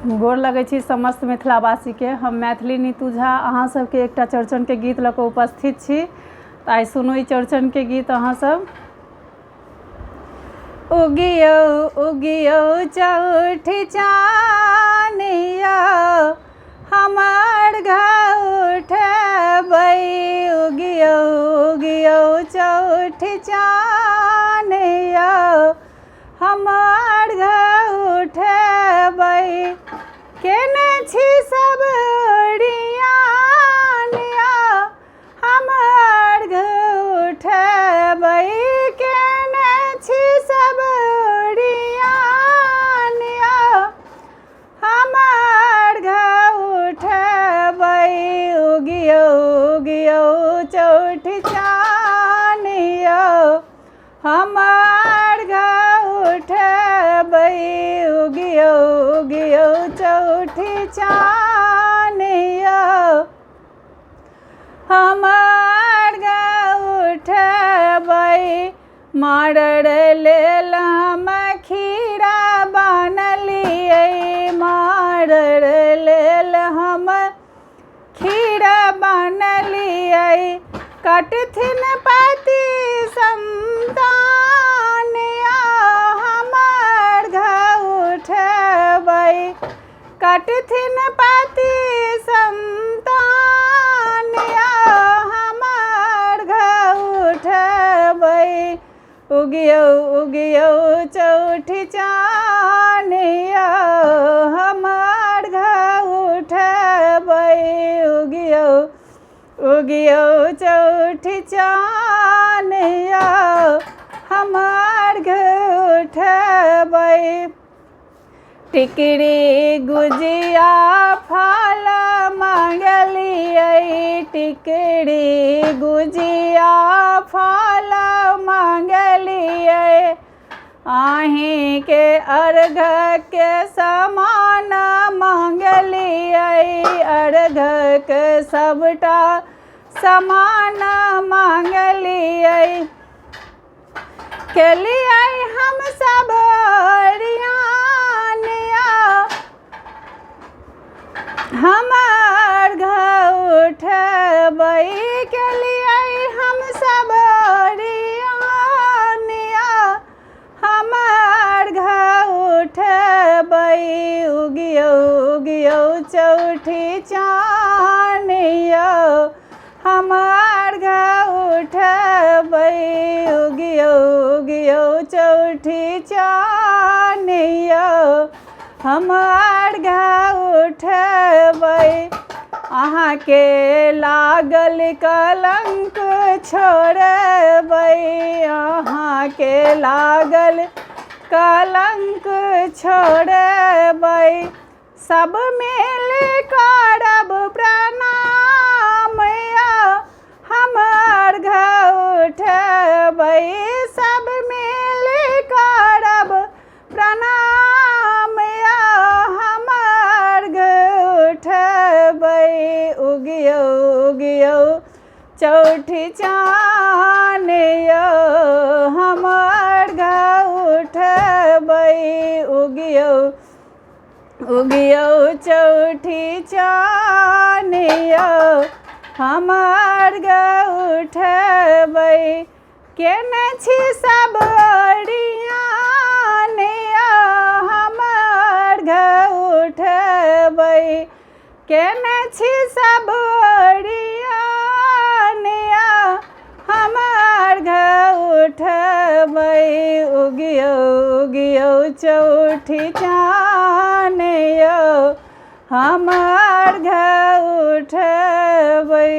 गोर लगै छी समस्त मिथिलावासी के। हम मैथिली नीतू झा अहाँ सबके एकटा चौड़चन के गीत लऽ कऽ उपस्थित छी। तऽ आइ सुनू ई चौड़चन के गीत अहाँ सब। उगियो उगियो चौठी चानिया हमर घर उठबै। उगियो उगियो चौठी चानिया हमर घर उठबै। केने छी सब ओरियानिया हमर घर उठबै। केने छी सब ओरियानिया हमर घर उठबै। उगियो उगियो चौठी चानिया हमर घर उठबै। उगियो उगियो चौठी चानिया हमर घर उठबै। मारर लेल हम खीरा बनलियै। मारर लेल हम खीरा बनलियै। कटथिन पति संतानिया हमर घर उठबै। कटथिन पति संतानिया हमर घर उठबै। उगियो उगियो चौठी चानिया हमर घर उठबै। उगियो उगियो चौठी चानिया हमर घर उठबै। टिकरी गुजिया फल मंगलियै। टिकरी गुजिया फल मंगलियै। अहीं के अर्घ के समान मंगलियै। अर्घ के सबटा समान मंगलियै। केलियै हम सब ओरियानिया हमर घर उठबै। केलियै हम सब ओरियानिया हमर घर उठबै। उगियो उगियो चौठी चानिया हमर घर उठबै। उगियो उगियो चौठी चानिया हमर घर उठबै। अहाँ के लागल कलंक छोड़बै। अहाँ के लागल कलंक छोड़बै। सब मिल करब प्रणाम हमर घर उठबै। सब मिल करब प्रणाम हमर घर उठबै। उगियो उगियो चौठी चानिया हमर घर उठबै। उगियो उगियो चौठी चानिया हमर घर उठबै। केने छी सब ओरियानिया हमर घर उठबै। केने छी सब ओरियानिया हमर घर उठबै। उगियो उगियो चौठी चानिया हमर घर उठबै।